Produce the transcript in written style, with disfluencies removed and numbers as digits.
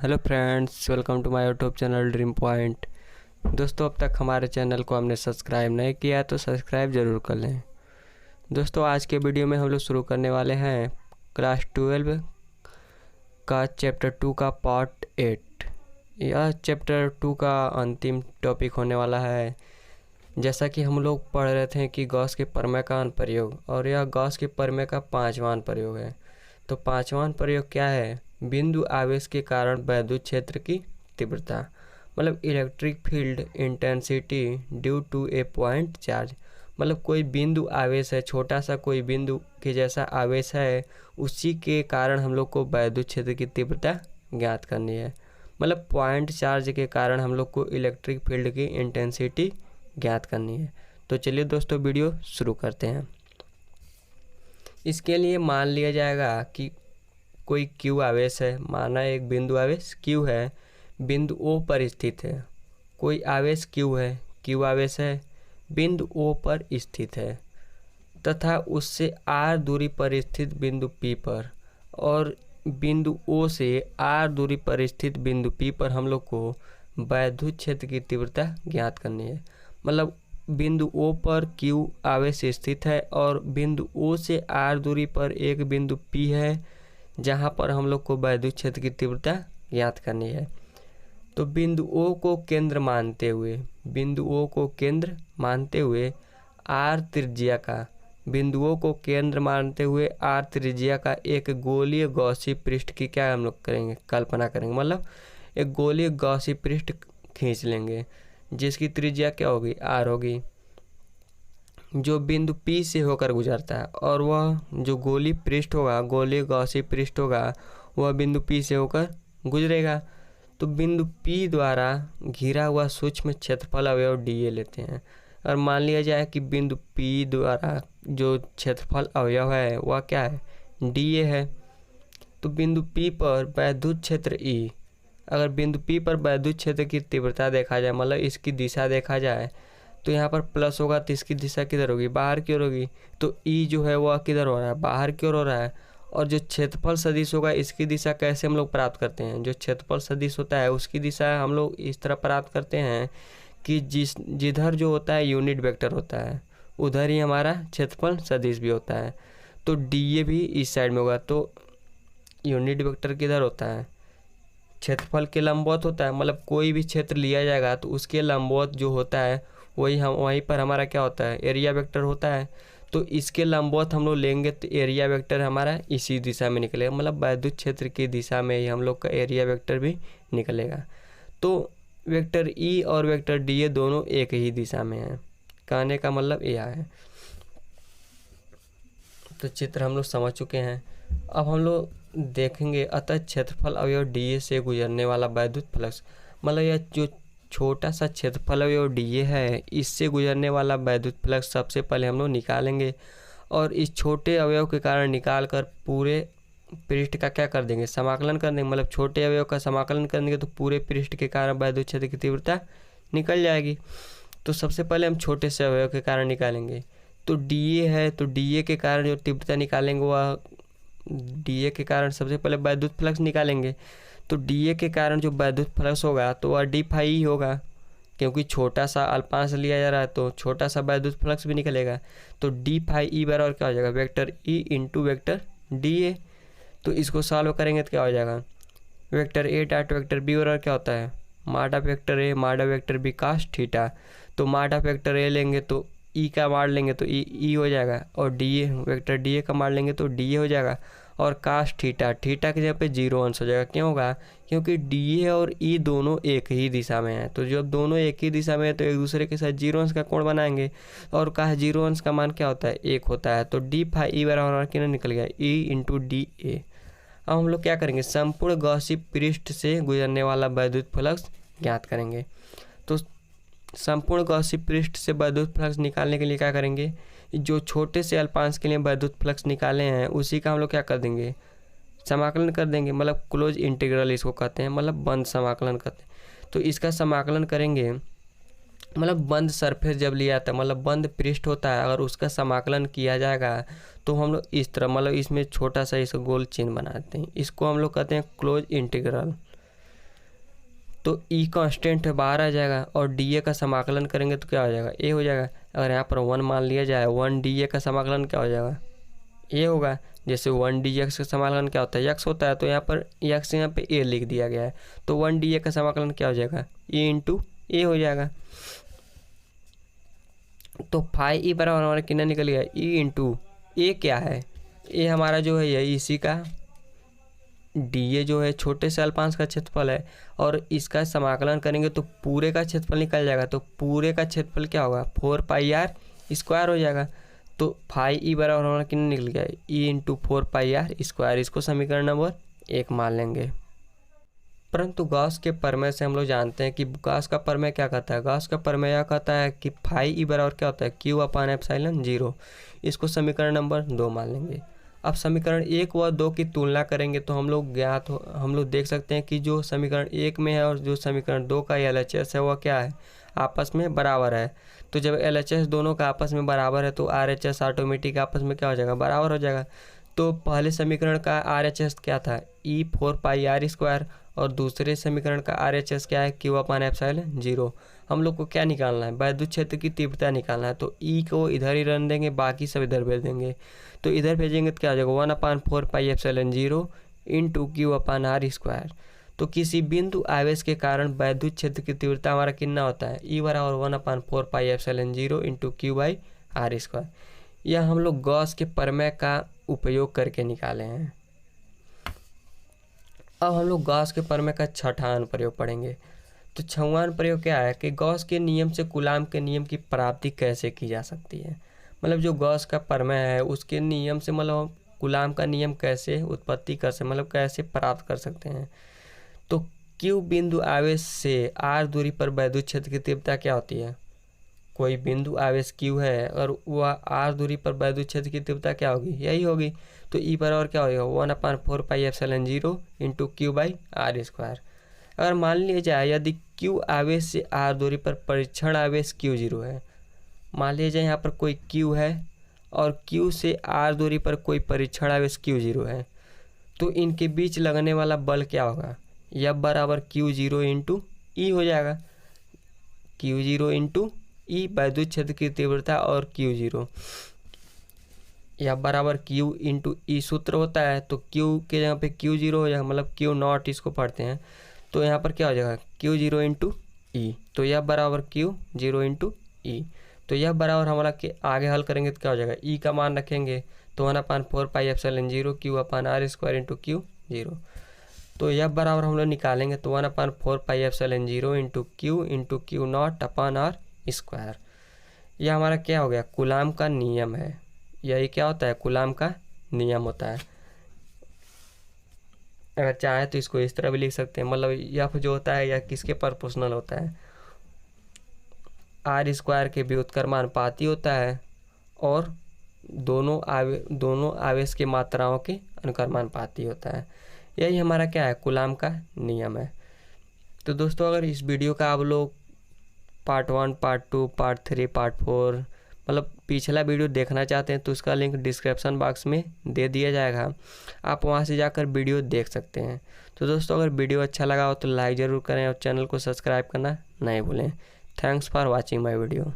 Hello friends, welcome to my YouTube channel dream point. दोस्तों, अब तक हमारे चैनल को हमने सब्सक्राइब नहीं किया है तो सब्सक्राइब ज़रूर कर लें। दोस्तों, आज के वीडियो में हम लोग शुरू करने वाले हैं क्लास 12 का चैप्टर 2 का पार्ट 8। यह चैप्टर 2 का अंतिम टॉपिक होने वाला है। जैसा कि हम लोग पढ़ रहे थे कि गॉस के प्रमेय का अनुप्रयोग, और यह गॉस के प्रमेय का 5वां अनुप्रयोग है। तो 5वां अनुप्रयोग क्या है? बिंदु आवेश के कारण वैद्युत क्षेत्र की तीव्रता, मतलब electric field intensity due to a point charge. मतलब कोई बिंदु आवेश है, छोटा सा कोई बिंदु के जैसा आवेश है, उसी के कारण हम लोग को वैद्युत क्षेत्र की तीव्रता ज्ञात करनी है। मतलब पॉइंट चार्ज के कारण हम लोग को इलेक्ट्रिक फील्ड की इंटेंसिटी ज्ञात करनी है। तो चलिए दोस्तों, वीडियो शुरू करते हैं। इसके लिए मान लिया जाएगा कि कोई क्यू आवेश है। माना एक बिंदु आवेश क्यू है, बिंदु ओ पर स्थित है। कोई आवेश क्यू है, क्यू आवेश है, बिंदु ओ पर स्थित है तथा उससे आर दूरी पर स्थित बिंदु पी पर, और बिंदु ओ से आर दूरी पर स्थित बिंदु पी पर हम लोग को वैद्युत क्षेत्र की तीव्रता ज्ञात करनी है। मतलब बिंदु ओ पर क्यू आवेश स्थित है और बिंदु ओ से आर दूरी पर एक बिंदु पी है, जहां पर हम लोग को वैद्युत क्षेत्र की तीव्रता ज्ञात करनी है। तो बिंदु ओ को केंद्र मानते हुए, बिंदु ओ को केंद्र मानते हुए आर त्रिज्या का, बिंदुओं को केंद्र मानते हुए आर त्रिज्या का एक गोलीय गॉसी पृष्ठ की क्या हम लोग करेंगे, कल्पना करेंगे। मतलब एक गोलीय गॉसी पृष्ठ खींच लेंगे जिसकी त्रिज्या क्या होगी, आर होगी, जो बिंदु P से होकर गुजरता है। और वह जो गोली पृष्ठ होगा, गोलीय गॉसी पृष्ठ होगा, वह बिंदु P से होकर गुजरेगा। तो बिंदु P द्वारा घिरा हुआ सूक्ष्म क्षेत्रफल अवयव dA लेते हैं। और मान लिया जाए कि बिंदु P द्वारा जो क्षेत्रफल अवयव है वह क्या है, dA है। तो बिंदु P पर वैद्युत क्षेत्र E, अगर बिंदु P पर वैद्युत क्षेत्र की तीव्रता देखा जाए, मतलब इसकी दिशा देखा जाए, तो यहाँ पर प्लस होगा तो इसकी दिशा किधर होगी, बाहर की ओर होगी। तो ई जो है वह किधर हो रहा है, बाहर की ओर हो रहा है। और जो क्षेत्रफल सदिश होगा इसकी दिशा कैसे हम लोग प्राप्त करते हैं, जो क्षेत्रफल सदिश होता है उसकी दिशा हम लोग इस तरह प्राप्त करते हैं कि जिधर जो होता है यूनिट वेक्टर होता है, उधर ही हमारा क्षेत्रफल सदिश भी होता है। तो डी ए भी इस साइड में होगा। तो यूनिट वेक्टर किधर होता है, क्षेत्रफल के लंबवत होता है। मतलब कोई भी क्षेत्र लिया जाएगा तो उसके लंबवत जो होता है वहीं पर हमारा क्या होता है, एरिया वेक्टर होता है। तो इसके लंबवत हम लोग लेंगे तो एरिया वेक्टर हमारा इसी दिशा में निकलेगा। मतलब वैद्युत क्षेत्र की दिशा में ही हम लोग का एरिया वेक्टर भी निकलेगा। तो वेक्टर ई और वेक्टर डी ए दोनों एक ही दिशा में है। कहने का मतलब यह है। तो चित्र हम लोग समझ चुके हैं। अब हम लोग देखेंगे अतः क्षेत्रफल अवयव डी ए से गुजरने वाला वैद्युत फ्लक्स। मतलब यह जो छोटा सा क्षेत्रफल अवयव डी ए है, इससे गुजरने वाला वैद्युत फ्लक्स सबसे पहले हम लोग निकालेंगे। और इस छोटे अवयव के कारण निकाल कर पूरे पृष्ठ का क्या कर देंगे, समाकलन कर देंगे। मतलब छोटे अवयव का समाकलन कर देंगे तो पूरे पृष्ठ के कारण वैद्युत क्षेत्र की तीव्रता निकल जाएगी। तो सबसे पहले हम छोटे से अवयव के कारण निकालेंगे। तो डी ए है, तो डी ए के कारण जो तीव्रता निकालेंगे वह डी ए के कारण सबसे पहले वैद्युत फ्लक्स निकालेंगे। तो डी ए के कारण जो वैद्युत फ्लक्स होगा तो वह डी फाई होगा, क्योंकि छोटा सा अल्पांश लिया जा रहा है तो छोटा सा वैद्युत फ्लक्स भी निकलेगा। तो डी फाई ई बराबर क्या हो जाएगा, vector E into vector D A. तो इसको सॉल्व करेंगे तो क्या हो जाएगा, vector A dot vector B बराबर क्या होता है, mod of vector A mod of vector B cos theta. तो माड ऑफ वेक्टर ए लेंगे तो ई का माड लेंगे तो ई हो जाएगा, और डी ए वेक्टर डी ए का माड लेंगे तो डी ए हो जाएगा। और कास थीटा, थीटा के जगह पे 0 अंश हो जाएगा। क्यों होगा, क्योंकि डी ए और ई दोनों एक ही दिशा में है। तो जब दोनों एक ही दिशा में है तो एक दूसरे के साथ 0 अंश का कोण बनाएंगे। और कहा 0 अंश का मान क्या होता है, 1 होता है। तो डी फाई ई बराबर कितना निकल गया, ई इंटू डी ए। अब हम लोग क्या करेंगे, संपूर्ण गॉसी पृष्ठ से गुजरने वाला वैद्युत फ्लक्स ज्ञात करेंगे। तो संपूर्ण गॉसी पृष्ठ से वैद्युत फ्लक्स निकालने के लिए क्या करेंगे, जो छोटे से अल्पांश के लिए वैद्युत फ्लक्स निकाले हैं उसी का हम लोग क्या कर देंगे, समाकलन कर देंगे। मतलब क्लोज इंटीग्रल इसको कहते हैं, मतलब बंद समाकलन करते हैं। तो इसका समाकलन करेंगे, मतलब बंद सरफेस जब लिया था, मतलब बंद पृष्ठ होता है, अगर उसका समाकलन किया जाएगा तो हम लोग इस तरह, मतलब इसमें छोटा सा इसका गोल चिन्ह बनाते हैं, इसको हम लोग कहते हैं क्लोज इंटीग्रल। तो ई कांस्टेंट है, बाहर आ जाएगा, और डी ए का समाकलन करेंगे तो क्या हो जाएगा, ए हो जाएगा। अगर यहाँ पर 1 मान लिया जाए, 1 डी ए का समाकलन क्या हो जाएगा, ए होगा। जैसे 1 डी एक्स का समाकलन क्या होता है, एक्स होता है, तो यहाँ पर एक्स यहाँ पे ए लिख दिया गया है, तो 1 डी ए का समाकलन क्या हो जाएगा, ए इंटू ए हो जाएगा। तो फाई ई बराबर हमारा कितना निकल गया, ई इंटू ए क्या है, ए हमारा जो है यही इसी का, डी ए जो है छोटे से अल्पांश का क्षेत्रफल है, और इसका समाकलन करेंगे तो पूरे का क्षेत्रफल निकल जाएगा। तो पूरे का क्षेत्रफल क्या होगा, 4 पाई आर स्क्वायर हो जाएगा। तो फाई ई बराबर हमारा कितना निकल गया, E into 4 pi R square. इसको समीकरण नंबर 1 मान लेंगे। परंतु गॉस के प्रमेय से हम लोग जानते हैं कि गॉस का प्रमेय क्या कहता है, गॉस का प्रमेय यह कहता है कि फाई ई बराबर क्या होता है, क्यू अपान एप्सिलॉन 0। इसको समीकरण नंबर 2 मान लेंगे। अब समीकरण 1 व 2 की तुलना करेंगे तो हम लोग देख सकते हैं कि जो समीकरण 1 में है और जो समीकरण 2 का LHS है वह क्या है, आपस में बराबर है। तो जब LHS दोनों का आपस में बराबर है तो RHS ऑटोमेटिक आपस में क्या हो जाएगा, बराबर हो जाएगा। तो पहले समीकरण का RHS क्या था, ई 4 पाई आर स्क्वायर, और दूसरे समीकरण का RHS क्या है, क्यू अपान एप्सिलॉन 0। हम लोग को क्या निकालना है, वैद्युत क्षेत्र की तीव्रता निकालना है। तो ई को इधर ही रन देंगे, बाकी सब इधर भेज देंगे। तो इधर भेजेंगे तो क्या हो जाएगा, 1/4 pi epsilon 0 into Q upon R square. तो किसी बिंदु आवेश के कारण वैद्युत क्षेत्र की तीव्रता हमारा कितना होता है, ई बराबर 1/4 pi epsilon 0 into Q by R square. यह हम लोग गॉस के प्रमेय का उपयोग करके निकाले हैं। अब हम लोग गॉस के प्रमेय का छठा अनुप्रयोग पढ़ेंगे। तो छठवां अनुप्रयोग क्या है कि गॉस के नियम से कूलाम के नियम की प्राप्ति कैसे की जा सकती है। मतलब जो गॉस का प्रमेय है उसके नियम से मतलब कूलाम का नियम कैसे उत्पत्ति कर सकते, मतलब कैसे प्राप्त कर सकते हैं। तो क्यू बिंदु आवेश से आर दूरी पर वैद्युत क्षेत्र की तीव्रता क्या होती है, कोई बिंदु आवेश क्यू है और वह आर दूरी पर वैद्युत क्षेत्र की तीव्रता क्या होगी, यही होगी। तो ई बराबर क्या होगा, 1/4 pi epsilon 0 into Q by R square. अगर मान लिया जाए यदि क्यू आवेश से आर दूरी पर परीक्षण आवेश क्यू 0 है, मान लिया जाए यहाँ पर कोई क्यू है और क्यू से आर दूरी पर कोई परीक्षण आवेश क्यू 0 है, तो इनके बीच लगने वाला बल क्या होगा, यह बराबर क्यू 0 इंटू ई हो जाएगा। क्यू 0 इंटू ई वैद्युत क्षेत्र की तीव्रता और क्यू 0, यह बराबर क्यू इंटू ई सूत्र होता है। तो क्यू के यहाँ पे क्यू 0 हो जाएगा, मतलब क्यू नॉट इसको पढ़ते हैं, तो यहाँ पर क्या हो जाएगा, क्यू 0 इंटू ई। तो यह बराबर क्यू 0 इंटू ई। तो यह बराबर हमारा के आगे हल करेंगे तो क्या हो जाएगा, ई का मान रखेंगे तो 1/4 pi epsilon 0 Q upon R square into Q 0। तो यह बराबर हम लोग निकालेंगे तो 1/4 pi epsilon 0 into Q naught upon R square. यह हमारा क्या हो गया, कूलाम का नियम है। यही क्या होता है, कूलाम का नियम होता है। अगर चाहे तो इसको इस तरह भी लिख सकते हैं, मतलब यह जो होता है यह किसके प्रोपोर्शनल होता है, आर स्क्वायर के व्युत्क्रमानुपाती होता है और दोनों आवेश के मात्राओं के अनुक्रमानुपाती होता है। यही हमारा क्या है, कूलाम का नियम है। तो दोस्तों अगर इस वीडियो का आप लोग पार्ट 1, पार्ट 2, पार्ट 3, पार्ट 4 मतलब पिछला वीडियो देखना चाहते हैं तो उसका लिंक डिस्क्रिप्शन बॉक्स में दे दिया जाएगा, आप वहां से जाकर वीडियो देख सकते हैं। तो दोस्तों अगर वीडियो अच्छा लगा हो तो लाइक ज़रूर करें और चैनल को सब्सक्राइब करना नहीं भूलें। Thanks for watching my video.